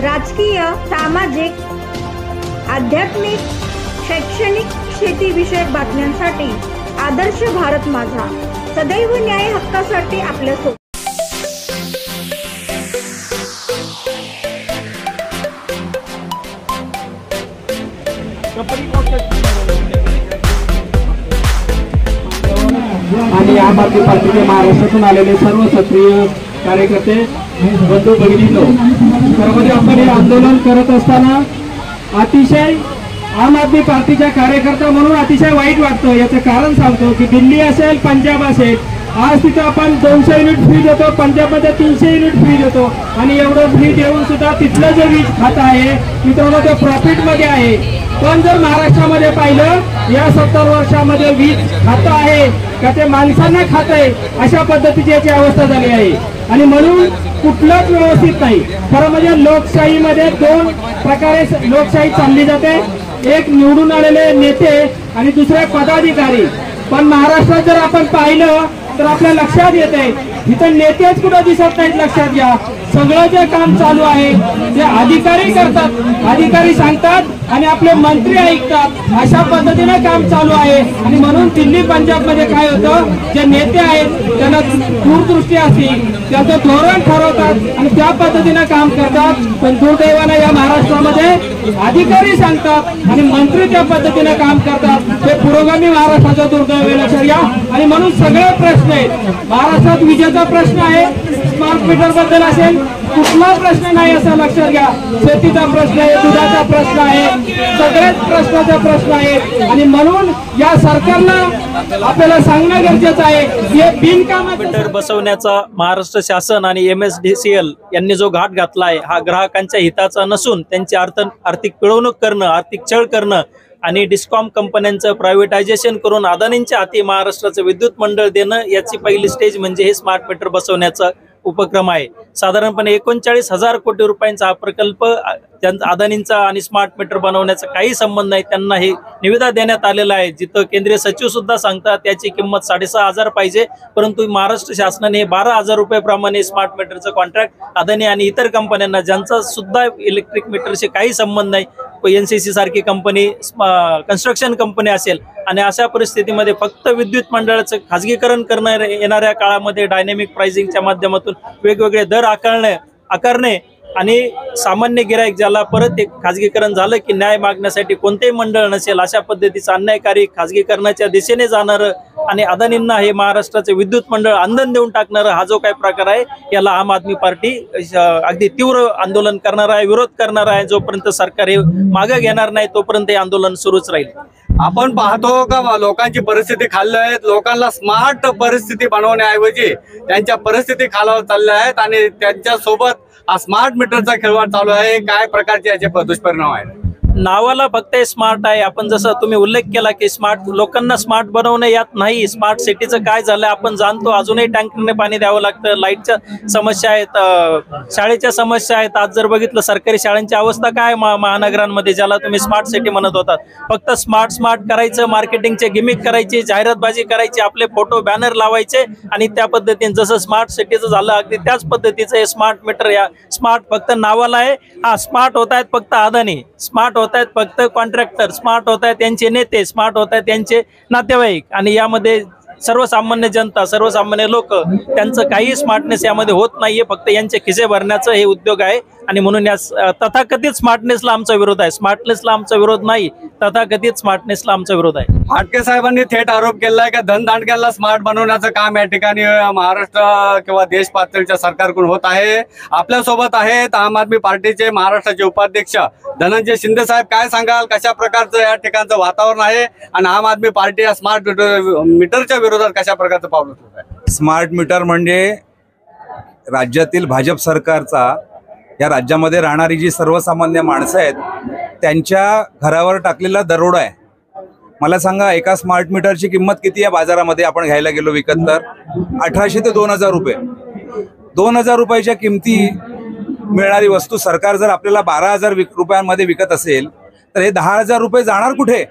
राजकीय, सामाजिक, आध्यात्मिक, शैक्षणिक, शेतीविषयक बातम्यांसाठी आदर्श भारत माझा सदैव न्याय हक्कासाठी आपल्यासोबत। आणि आम आदमी पार्टीचे महाराष्ट्रातून आलेले सर्व सक्रिय कार्यकर्ते बंधू भगिनींनो, खरं आपण हे आंदोलन करत असताना अतिशय आम आदमी पार्टीच्या कार्यकर्ता म्हणून अतिशय वाईट वाटतं। याचं कारण सांगतो की दिल्ली असेल, पंजाब असेल, आज तिथं आपण 200 युनिट फ्री देतो, पंजाबमध्ये 300 युनिट फ्री देतो आणि एवढं फ्री देऊन सुद्धा तिथलं जे वीज खातं आहे मित्रांनो ते प्रॉफिटमध्ये आहे। पण जर महाराष्ट्रामध्ये पाहिलं या 70 वर्षामध्ये वीज खातं आहे का ते माणसांना खात आहे, अशा पद्धतीची याची अवस्था झाली आहे। आणि म्हणून कुठलंच व्यवस्थित नाही। खरं म्हणजे लोकशाहीमध्ये दोन प्रकारे लोकशाही चालली जाते, एक निवडून आलेले नेते आणि दुसरे पदाधिकारी। पण महाराष्ट्रात जर आपण पाहिलं तर आपल्या लक्षात येते इथं नेतेच कुठं दिसत नाहीत। लक्षात घ्या, सगळं जे काम चालू आहे ते अधिकारी करतात, अधिकारी सांगतात आणि आपले मंत्री ऐकतात, अशा पद्धतीने काम चालू आहे। आणि म्हणून दिल्ली पंजाब मध्ये काय होतं, जे नेते आहेत त्यांना दूरदृष्टी असते, त्याचं धोरण ठरवतात आणि त्या पद्धतीने काम करतात। पण दुर्दैवाने या महाराष्ट्रामध्ये अधिकारी सांगतात आणि मंत्री त्या पद्धतीने काम करतात। हे पुरोगामी महाराष्ट्राचं दुर्दैव लक्षात घ्या। आणि म्हणून सगळे प्रश्न आहेत महाराष्ट्रात, विजेचा प्रश्न आहे, स्मार्ट मीटर बद्दल असेल कुठला प्रश्न नाही असं लक्षात घ्या, शेतीचा प्रश्न आहे, दुधाचा प्रश्न आहे, सगळ्याच प्रश्नाचा प्रश्न आहे। आणि म्हणून या सरकारला आपल्याला सांगणं गरजेचं आहे की हे बिनकामाचं मीटर बसवण्याचा महाराष्ट्र शासन आणि MSDCL यांनी जो घाट घातला आहे हा ग्राहकांच्या हिताचा नसून त्यांची आर्थिक पिळवणूक करणं, आर्थिक छळ करणं आणि डिस्कॉम कंपन्यांचं प्रायव्हेटायझेशन करून अदानींच्या हाती महाराष्ट्राचं विद्युत मंडळ देणं याची पहिली स्टेज म्हणजे हे स्मार्ट मीटर बसवण्याचा उपक्रम आहे। साधारणपणे 39,000 कोटी रुपयांचा हा प्रकल्प अदानींचा आणि स्मार्ट मीटर बनवण्याचा काही संबंध नाही। त्यांना हे निविदा देण्यात आलेला आहे, जिथं केंद्रीय सचिव सुद्धा सांगतात त्याची किंमत 6,500 पाहिजे, परंतु महाराष्ट्र शासनाने 12,000 रुपयाप्रमाणे स्मार्ट मीटरचं कॉन्ट्रॅक्ट अदानी आणि इतर कंपन्यांना, ज्यांचा सुद्धा इलेक्ट्रिक मीटरशी काही संबंध नाही, NCC सारखी कंपनी, कन्स्ट्रक्शन कंपनी असेल, आणि अशा परिस्थितीमध्ये फक्त विद्युत मंडळाचं खाजगीकरण करणार येणाऱ्या काळामध्ये डायनॅमिक प्राइसिंगच्या माध्यमातून वेगवेगळे दर आकारणे आणि सामान्य गिराईक ज्याला परत एक खाजगीकरण झालं की न्याय मागण्यासाठी कोणतेही मंडळ नसेल, अशा पद्धतीचं अन्यायकारी खाजगीकरणाच्या दिशेने जाणारं आणि अदानींना हे महाराष्ट्राचे विद्युत मंडळ अंधन देऊन टाकणारं हा जो काही प्रकार आहे याला आम आदमी पार्टी अगदी तीव्र आंदोलन करणार आहे, विरोध करणार आहे। जोपर्यंत सरकार हे मागे घेणार नाही तोपर्यंत हे आंदोलन सुरूच राहील। आपण पाहतो का लोकांची परिस्थिती खाल्ली आहे, लोकांना स्मार्ट परिस्थिती बनवण्याऐवजी त्यांच्या परिस्थिती खालावर चालल्या आहेत आणि त्यांच्या सोबत हा स्मार्ट मीटरचा खेळवाड चालू आहे। काय प्रकारचे याचे दुष्परिणाम आहेत? नावाला फक्त स्मार्ट आहे, आपण जसं तुम्ही उल्लेख केला की स्मार्ट, लोकांना स्मार्ट बनवणे यात नाही। स्मार्ट सिटीचं काय झालं आपण जाणतो, अजूनही टँकरने पाणी द्यावं लागतं, लाईटच्या समस्या आहेत, शाळेच्या समस्या आहेत। आज जर बघितलं सरकारी शाळांची अवस्था काय महानगरांमध्ये, ज्याला तुम्ही स्मार्ट सिटी म्हणत होतात, फक्त स्मार्ट करायचं, मार्केटिंगचे गिमिक करायची, जाहिरातबाजी करायची, आपले फोटो बॅनर लावायचे आणि त्या पद्धतीने जसं स्मार्ट सिटीचं झालं अगदी त्याच पद्धतीचं हे स्मार्ट मीटर या स्मार्ट फक्त नावाला आहे। हा स्मार्ट होत आहेत फक्त अदानी, स्मार्ट होत आहेत फक्त कॉन्ट्रॅक्टर, स्मार्ट होत आहेत त्यांचे नेते, स्मार्ट होत आहेत त्यांचे नातेवाईक, आणि यामध्ये सर्वसामान्य जनता, सर्वसामान्य लोक, त्यांचं काही स्मार्टनेस यामध्ये होत नाहीये, फक्त यांचे खिसे भरण्याचं हे उद्योग आहे। आणि म्हणून या तथाकथित स्मार्टनेसला आमचा विरोध आहे। स्मार्टनेसला आमचा विरोध नाही, तथाकथित स्मार्टनेसला आमचा विरोध आहे। फाटके साहेबांनी थेट आरोप केलाय की धनदांडग्यांना स्मार्ट बनवण्याचं काम या ठिकाणी महाराष्ट्र किंवा देश पातळीच्या सरकारकडून होत आहे। आपल्या सोबत आहेत आम आदमी पार्टीचे महाराष्ट्राचे उपाध्यक्ष धनंजय शिंदे साहेब। काय सांगाल, कशा प्रकारचं या ठिकाणचं वातावरण आहे आणि आम आदमी पार्टी या स्मार्ट मीटरच्या विरोधात कशा प्रकारचं पाऊल उचलत आहे? स्मार्ट मीटर म्हणजे राज्यातील भाजप सरकारचा, या राज्यामध्ये राहणारी जी सर्वसामान्य माणसं आहेत त्यांच्या घरावर टाकलेला दरोडा आहे। मला सांगा, एका स्मार्ट मीटरची किंमत किती आहे बाजारामध्ये? आपण घ्यायला गेलो विकत तर 1800 ते 2000 रुपये। 2000 रुपयाच्या किमती मिळणारी वस्तू सरकार जर आपल्याला 12,000 रुपयांमध्ये विकत असेल तर हे 10,000 रुपये जाणार कुठे?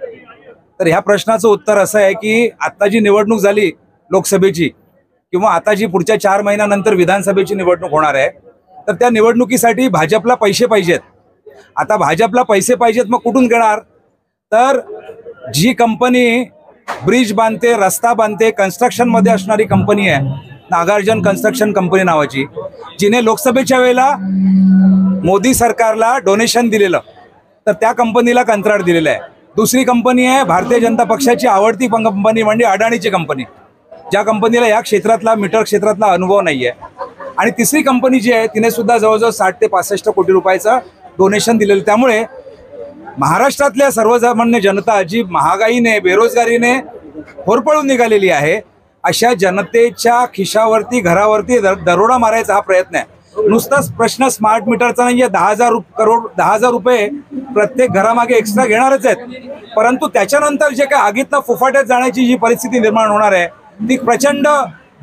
तर ह्या प्रश्नाचं उत्तर असं आहे की आता जी निवडणूक झाली लोकसभेची किंवा आता जी पुढच्या 4 महिन्यानंतर विधानसभेची निवडणूक होणार आहे, तर त्या निवडणुकीसाठी भाजपला पैसे पाहिजेत. आता भाजपला पैसे पाहिजेत, मग कुठून घेणार? तर जी कंपनी ब्रिज बांधते, रस्ता बांधते, कन्स्ट्रक्शनमध्ये असणारी कंपनी आहे नागार्जुन कन्स्ट्रक्शन कंपनी नावाची, जिने लोकसभेच्या वेळेला मोदी सरकारला डोनेशन दिलेलं, तर त्या कंपनीला कंत्राट दिलेलं आहे. दुसरी कंपनी आहे भारतीय जनता पक्षाची आवडती कंपनी म्हणजे अडाणीची कंपनी, ज्या कंपनीला या क्षेत्रातला मीटर क्षेत्रातला अनुभव नाही आहे. आणि तिसरी कंपनी जी आहे तिने सुद्धा जवळजवळ 60 ते 65 कोटी रुपयाचं डोनेशन दिलेलं. त्यामुळे महाराष्ट्रातल्या सर्वसामान्य जनता जी महागाईने बेरोजगारीने होरपळून निघालेली आहे, अशा जनतेच्या खिशावरती घरावरती दरोडा मारायचा हा प्रयत्न आहे. नुसताच प्रश्न स्मार्ट मीटरचा नाहीये. 10,000 रुपये प्रत्येक घरामागे एक्स्ट्रा घेणारच आहेत, परंतु त्याच्यानंतर जे काय आगीतनं फुफाट्यात जाण्याची जी परिस्थिती निर्माण होणार आहे ती प्रचंड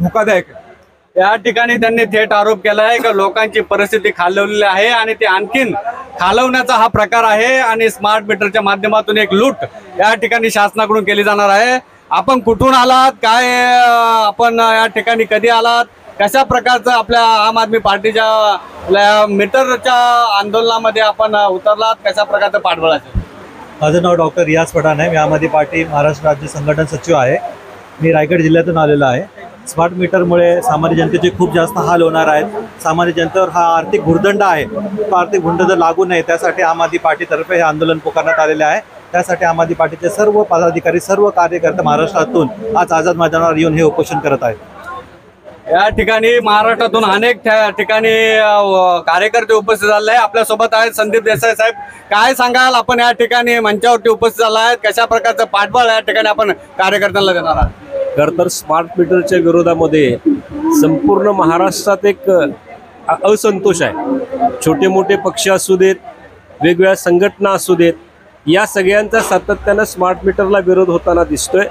धोकादायक आहे. या ठिकाणी त्यांनी थेट आरोप केला आहे की लोकांची परिस्थिती खालवलेली आहे आणि ते आणखीन खालवण्याचा हा प्रकार आहे आणि स्मार्ट मीटरच्या माध्यमातून एक लूट या ठिकाणी शासनाकडून केली जाणार आहे. आपण कुठून आलात, काय आपण या ठिकाणी कधी आलात, कशा प्रकारचं आपल्या आम आदमी पार्टीच्या मीटरच्या आंदोलनामध्ये आपण उतरलात, कशा प्रकारचं पाठबळ आहे? माझं नाव डॉक्टर रियाज पठाण आहे. मी आम आदमी पार्टी महाराष्ट्र राज्य संघटन सचिव आहे. मी रायगड जिल्ह्यातून आलेलो आहे. स्मार्ट मीटरमुळे सामान्य जनतेचे खूप जास्त हाल होणार आहेत. सामान्य जनतेवर हा आर्थिक भुर्दंड आहे. तो आर्थिक भुर्दंड लागू नये त्यासाठी आम आदमी पार्टीतर्फे हे आंदोलन पुकारण्यात आलेले आहे. त्यासाठी आम आदमी पार्टीचे सर्व पदाधिकारी, सर्व कार्यकर्ते महाराष्ट्रातून आज आझाद मैदानावर येऊन हे उपोषण करत आहेत. या ठिकाणी महाराष्ट्रातून अनेक ठिकाणी कार्यकर्ते उपस्थित झाले आहे. आपल्यासोबत आहेत संदीप देसाई साहेब. काय सांगाल, आपण या ठिकाणी मंचावरती उपस्थित झाला आहेत, कशा प्रकारचं पाठबळ या ठिकाणी आपण कार्यकर्त्यांना देणार आहात? खरं तर स्मार्ट मीटरच्या विरोधामध्ये संपूर्ण महाराष्ट्रात एक असंतोष आहे. छोटे मोठे पक्ष असू देत, वेगवेगळ्या संघटना असू देत, या सगळ्यांचा सातत्यानं स्मार्ट मीटरला विरोध होताना दिसतोय.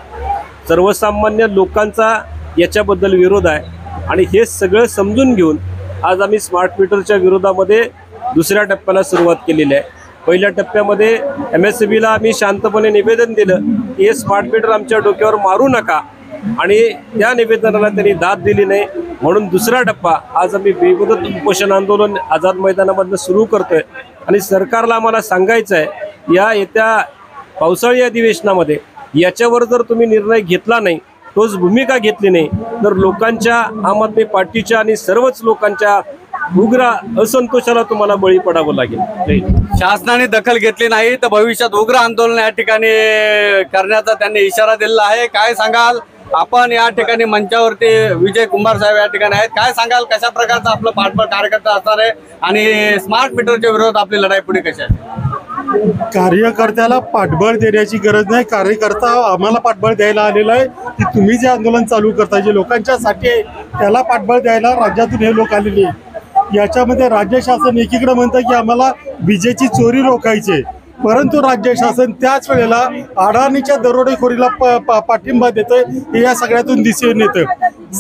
सर्वसामान्य लोकांचा याच्याबद्दल विरोध आहे आणि हे सगळं समजून घेऊन आज आम्ही स्मार्ट मीटरच्या विरोधामध्ये दुसऱ्या टप्प्याला सुरुवात केलेली आहे. पहिल्या टप्प्यामध्ये MSEBीला आम्ही शांतपणे निवेदन दिलं की हे स्मार्ट मीटर आमच्या डोक्यावर मारू नका, आणि त्या निवेदनाला त्यांनी दाद दिली नाही. म्हणून दुसरा टप्पा आज आम्ही बेमुदत उपोषण आंदोलन आझाद मैदानामधनं सुरू करतोय. आणि सरकारला आम्हाला सांगायचं आहे, या येत्या पावसाळी अधिवेशनामध्ये याच्यावर जर तुम्ही निर्णय घेतला नाही, ठोस भूमिका घेतली नाही, तर लोकांच्या, आम आदमी पार्टीच्या आणि सर्वच लोकांच्या उग्र असंतोषाला तुम्हाला बळी पडावं लागेल. शासनाने दखल घेतली नाही तर भविष्यात उग्र आंदोलन या ठिकाणी करण्याचा त्यांनी इशारा दिलेला आहे. काय सांगाल, आपण या ठिकाणी मंचावरती विजय कुंभार साहेब या ठिकाणी आहेत, काय सांगाल, कशा प्रकारचं आपलं पाठबळ कार्यकर्ता असणार आहे आणि स्मार्ट मीटरच्या विरोधात आपली लढाई पुढे कशी आहे? कार्यकर्त्याला पाठबळ देण्याची गरज नाही. कार्यकर्ता आम्हाला पाठबळ द्यायला आलेला आहे की तुम्ही जे आंदोलन चालू करता, जे लोकांच्यासाठी आहे, त्याला पाठबळ द्यायला राज्यातून हे लोक आलेले आहे. याच्यामध्ये राज्य शासन एकीकडे म्हणतं की आम्हाला विजेची चोरी रोखायची, परंतु राज्य शासन त्याच वेळेला अडाणीच्या दरोडेखोरीला पाठिंबा देतंय. हे या सगळ्यातून दिसून येतं.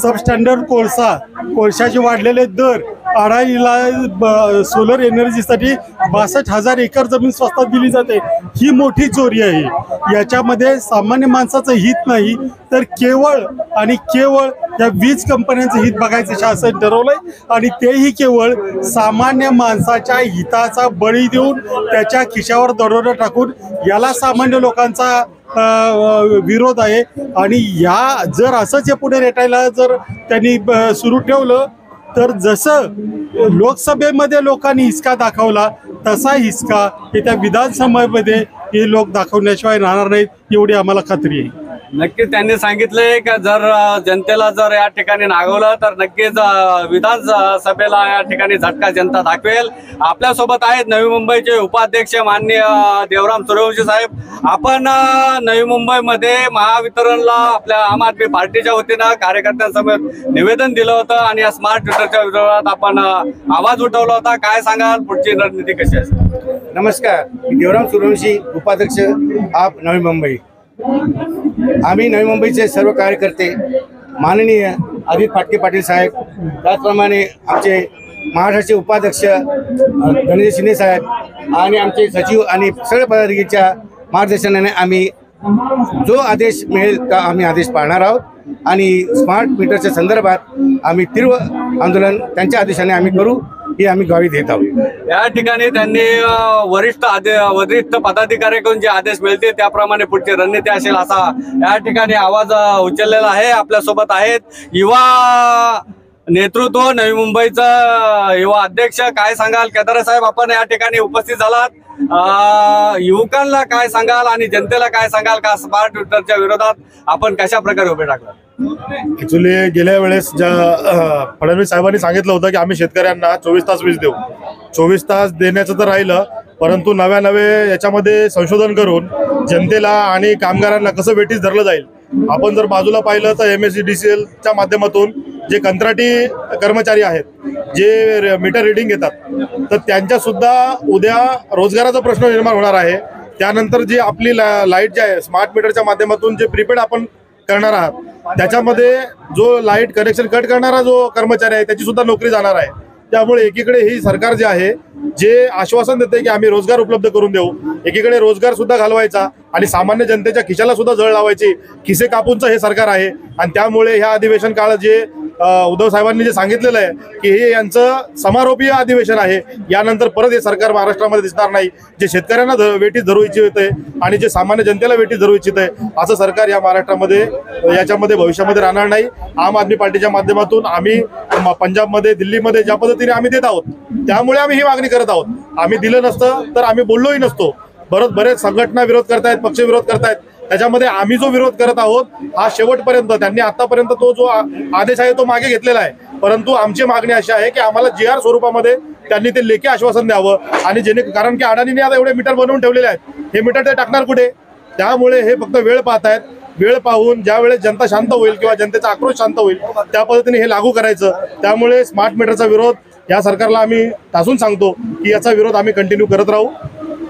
सबस्टँडर्ड कोळशाचे वाढलेले दर, अडाणीला सोलर एनर्जीसाठी 62,000 एकर जमीन स्वस्तात दिली जाते, ही मोठी चोरी आहे. याच्यामध्ये सामान्य माणसाचं हित नाही, तर केवळ आणि केवळ या वीज कंपन्यांचं हित बघायचं शासन ठरवलंय, आणि तेही केवळ सामान्य माणसाच्या हिताचा बळी देऊन त्याच्या खिशावर दरोडा टाकून. याला सामान्य लोकांचा विरोध आहे. आणि या जर असंच हे पुढे रेटायला जर त्यांनी सुरू ठेवलं, तर जसं लोकसभेमध्ये लोकांनी हिसका दाखवला, तसा हिसका हे त्या विधानसभेमध्ये हे लोक दाखवण्याशिवाय राहणार नाहीत, एवढी आम्हाला खात्री आहे. नक्कीच त्यांनी सांगितलंय की जर जनतेला जर या ठिकाणी नागवलं तर नक्कीच विधानसभेला या ठिकाणी झटका जनता दाखवेल. आपल्यासोबत आहेत नवी मुंबईचे उपाध्यक्ष माननीय देवराम सूर्यवंशी साहेब. आपण नवी मुंबईमध्ये महावितरणला आपल्या आम आदमी पार्टीच्या वतीनं कार्यकर्त्यांसमोर निवेदन दिलं होतं आणि या स्मार्ट मीटरच्या विरोधात आपण आवाज उठवला होता. काय सांगाल, पुढची रणनीती कशी असेल? नमस्कार, मी देवराम सूर्यवंशी, उपाध्यक्ष आप नवी मुंबई. आम्ही नवी मुंबईचे सर्व कार्यकर्ते, माननीय अजित फाटके पाटील साहेब, त्याचप्रमाणे आमचे महाराष्ट्राचे उपाध्यक्ष धनंजय शिंदे साहेब आणि आमचे सचिव आणि सगळ्या पदाधिकाऱ्यांच्या मार्गदर्शनाने आम्ही जो आदेश मिळेल का आम्ही आदेश पाळणार आहोत. आणि स्मार्ट मीटरच्या संदर्भात आम्ही तीव्र आंदोलन त्यांच्या आदेशाने आम्ही करू. ही आम्ही ग्वाही देत आहोत। या ठिकाणी त्यांनी वरिष्ठ पदाधिकाऱ्याकडून जे आदेश मिळतील त्याप्रमाणे पुढची रणनीती असेल असा या ठिकाणी आवाज उचललेला आहे। आपल्यासोबत आहेत युवा नेतृत्व, नवी मुंबईचा युवा अध्यक्ष, काय सांगाल केदारे साहेब? आपण या ठिकाणी उपस्थित झालात, युवकांना काय सांगाल आणि जनतेला काय सांगाल का स्मार्ट मीटरच्या विरोधात आपण कशा प्रकारे उभे टाकला? ऍक्च्युली गेल्या वेळेस ज्या फडणवीस साहेबांनी सांगितलं होतं की आम्ही शेतकऱ्यांना 24 तास वीज देऊ, 24 तास देण्याचं तर राहिलं, परंतु नवे याच्यामध्ये संशोधन करून जनतेला आणि कामगारांना कसं वेठीस धरलं जाईल। आपण जर बाजूला पाहिलं तर MSEDCLच्या माध्यमातून जे कंत्राटी कर्मचारी आहेत, जे मीटर रिडिंग घेतात, तर त्यांच्या सुद्धा उद्या रोजगाराचा प्रश्न निर्माण होणार आहे। त्यानंतर जी आपली लाईट जी आहे स्मार्ट मीटरच्या माध्यमातून जे प्रीपेड आपण करणार आहात, त्याच्यामध्ये जो लाईट कनेक्शन कट करणारा जो कर्मचारी आहे त्याची सुद्धा नोकरी जाणार आहे। त्यामुळे एकीकडे ही सरकार जे आहे जे आश्वासन देते की आम्ही रोजगार उपलब्ध करून देऊ, एकीकडे रोजगार सुद्धा घालवायचा आणि सामान्य जनतेच्या खिशाला सुद्धा झळ लावायची, खिसे कापूनचं हे सरकार आहे। आणि त्यामुळे ह्या अधिवेशन काळात जे उद्धव साहेबांनी जे सांगितलेलं आहे की हे यांचं समारोपीय अधिवेशन आहे, यानंतर परत हे सरकार महाराष्ट्रामध्ये दिसणार नाही। जे शेतकऱ्यांना वेठीस धरू इच्छित आणि जे सामान्य जनतेला वेठीस धरू इच्छित असं सरकार या महाराष्ट्रामध्ये याच्यामध्ये भविष्यामध्ये राहणार नाही। आम आदमी पार्टीच्या माध्यमातून आम्ही पंजाबमध्ये, दिल्लीमध्ये ज्या पद्धतीने आम्ही देत आहोत, त्यामुळे आम्ही ही मागणी करत आहोत। आम्ही दिलं नसतं तर आम्ही बोललोही नसतो। बरेच संघटना विरोध करतायत, पक्ष विरोध करतायत, त्याच्यामध्ये आम्ही जो विरोध करत आहोत हा शेवटपर्यंत, त्यांनी आतापर्यंत तो जो आदेश आहे तो मागे घेतलेला आहे, परंतु आमची मागणी अशी आहे की आम्हाला GR स्वरूपामध्ये त्यांनी ते लेखी आश्वासन द्यावं। आणि कारण की अडाणीने आता एवढे मीटर बनवून ठेवलेले आहेत, हे मीटर ते टाकणार कुठे? त्यामुळे हे फक्त वेळ पाहत आहेत। वेळ पाहून ज्या वेळेस जनता शांत होईल किंवा जनतेचा आक्रोश शांत होईल त्या पद्धतीने हे लागू करायचं। त्यामुळे स्मार्ट मीटरचा विरोध या सरकारला आम्ही ठासून सांगतो की याचा विरोध आम्ही कंटिन्यू करत राहू।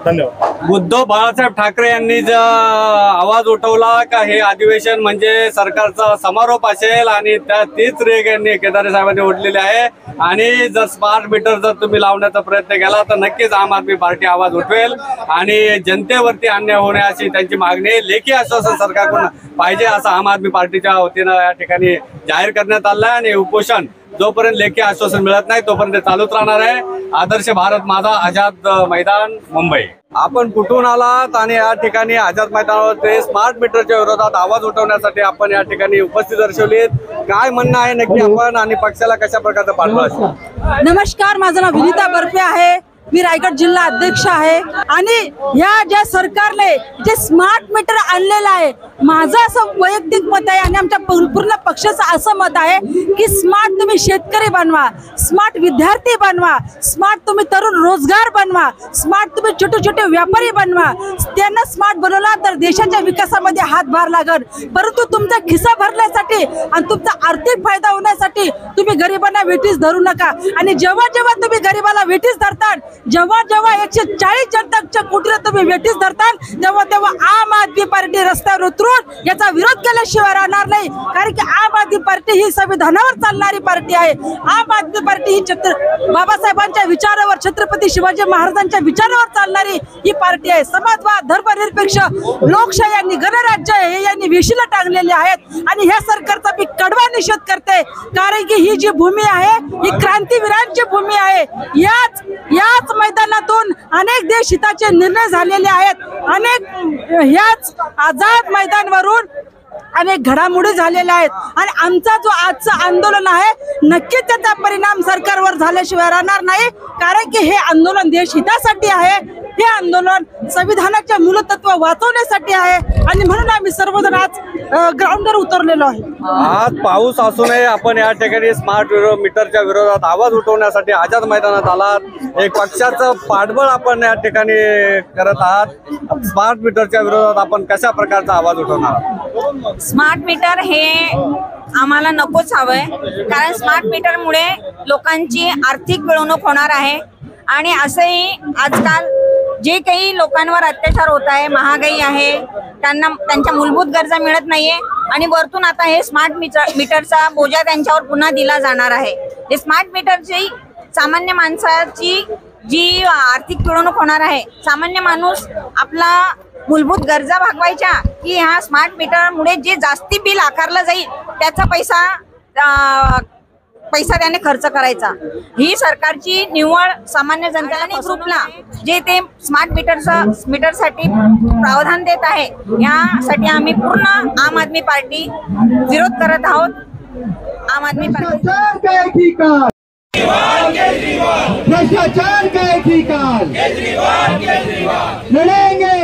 धन्यवाद। उद्धव बाळासाहेब ठाकरे यांनी जो आवाज उठवला का हे अधिवेशन म्हणजे सरकारचा समारोप असेल आणि तीच रेग यांनी केदारे साहेबांनी ओढलेली आहे। आणि जर स्मार्ट मीटर जर तुम्ही लावण्याचा प्रयत्न केला तर नक्कीच आम आदमी पार्टी आवाज उठवेल आणि जनतेवरती अन्याय होणे अशी त्यांची मागणी लेखी आश्वासन सरकारकडून पाहिजे असं आम आदमी पार्टीच्या वतीनं या ठिकाणी जाहीर करण्यात आलं आहे। आणि उपोषण जोपर्यंत लेखी आश्वासन मिळत नाही तोपर्यंत चालूच राहणार आहे। आदर्श भारत माझा, आझाद मैदान, मुंबई। आपण कुठून आलात आणि या ठिकाणी आझाद मैदानावर स्मार्ट मीटरच्या विरोधात आवाज उठवण्यासाठी आपण या ठिकाणी उपस्थित दर्शवलीत, काय म्हणणं आहे नक्की आपण आणि पक्षाला कशा प्रकारचं पाठबळ असेल? नमस्कार, माझं नाव विनीता बर्फे आहे, मी रायगड जिल्हा अध्यक्ष आहे। आणि या ज्या सरकारने जे स्मार्ट मीटर आणलेलं आहे, माझं असं वैयक्तिक मत आहे आणि आमच्या पूर्ण पक्षाचं असं मत आहे की स्मार्ट तुम्ही शेतकरी बनवा, स्मार्ट विद्यार्थी बनवा, स्मार्ट तुम्ही तरुण रोजगार बनवा, स्मार्ट तुम्ही छोटे छोटे व्यापारी बनवा। त्यांना स्मार्ट बनवला तर देशाच्या विकासामध्ये हातभार लागल, परंतु तुमचा खिसा भरण्यासाठी आणि तुमचा आर्थिक फायदा होण्यासाठी तुम्ही गरिबांना वेठीस धरू नका। आणि जेव्हा जेव्हा तुम्ही गरिबाला वेठीस धरतात, जेव्हा जेव्हा 140 जनताच्या कुटीला तुम्ही वेठीस धरतात, तेव्हा तेव्हा आम आदमी पार्टी रस्त्यावर उतरून याचा विरोध केल्याशिवाय राहणार नाही। कारण की आम आदमी पार्टी ही संविधानावर चालणारी पार्टी आहे। आम आदमी पार्टी ही बाबासाहेबांच्या विचारावर, छत्रपती शिवाजी महाराजांच्या विचारावर चालणारी ही पार्टी आहे। समाजवाद, धर्मनिरपेक्ष, लोकशाही आणि गणराज्य हे यांनी वेशीला टांगलेले आहेत आणि ह्या सरकारचा मी कडवा निषेध करते। कारण की ही जी भूमी आहे ही क्रांतीवीरांची भूमी आहे। याच मैदानातून अनेक देश हिताचे निर्णय झालेले आहेत, अनेक ह्याच आझाद मैदानावरून अनेक घडामोडी झालेल्या आहेत। आणि आमचा जो आजचं आंदोलन आहे नक्कीच त्याचा परिणाम सरकारवर झाल्याशिवाय राहणार नाही। कारण की हे आंदोलन देश हितासाठी आहे, हे आंदोलन संविधानाचे मूलतत्व वाचवण्यासाठी आहे आणि म्हणून आम्ही सर्वजण आज ग्राउंडवर उतरलेलो आहे। आज पाऊस असूनही आपण या ठिकाणी स्मार्ट मीटरच्या विरोधात आवाज उठवण्यासाठी आझाद मैदानात आलात। एक पक्षाचं पाठबळ आपण या ठिकाणी करत आहात। स्मार्ट मीटरच्या विरोधात आपण कशा प्रकारचा आवाज उठवणार? स्मार्ट मीटर हे आम्हाला नकोच हवंय, कारण स्मार्ट मीटरमुळे लोकांची आर्थिक पिळवणूक होणार आहे। आणि असंही आजकाल जे काही लोकांवर अत्याचार होत आहे, महागाई आहे, त्यांना त्यांच्या मूलभूत गरजा मिळत नाहीये आणि वरतून आता हे स्मार्ट मीटरचा बोजा त्यांच्यावर पुन्हा दिला जाणार आहे। हे स्मार्ट मीटरची सामान्य माणसाची जी आर्थिक पिळवणूक होणार आहे, सामान्य माणूस आपला मूलभूत गरजा भागवायच्या की ह्या स्मार्ट मीटरमुळे जे जास्ती बिल आकारलं जाईल त्याचा पैसा पैसा त्याने खर्च करायचा। ही सरकारची निव्वळ सामान्य जनतेला ग्रुपला जे ते स्मार्ट मीटरसाठी प्रावधान देत आहे, यासाठी आम्ही पूर्ण आम आदमी पार्टी विरोध करत आहोत। आम आदमी पार्टी भ्रष्टाचार का एक ही काल, लड़ेंगे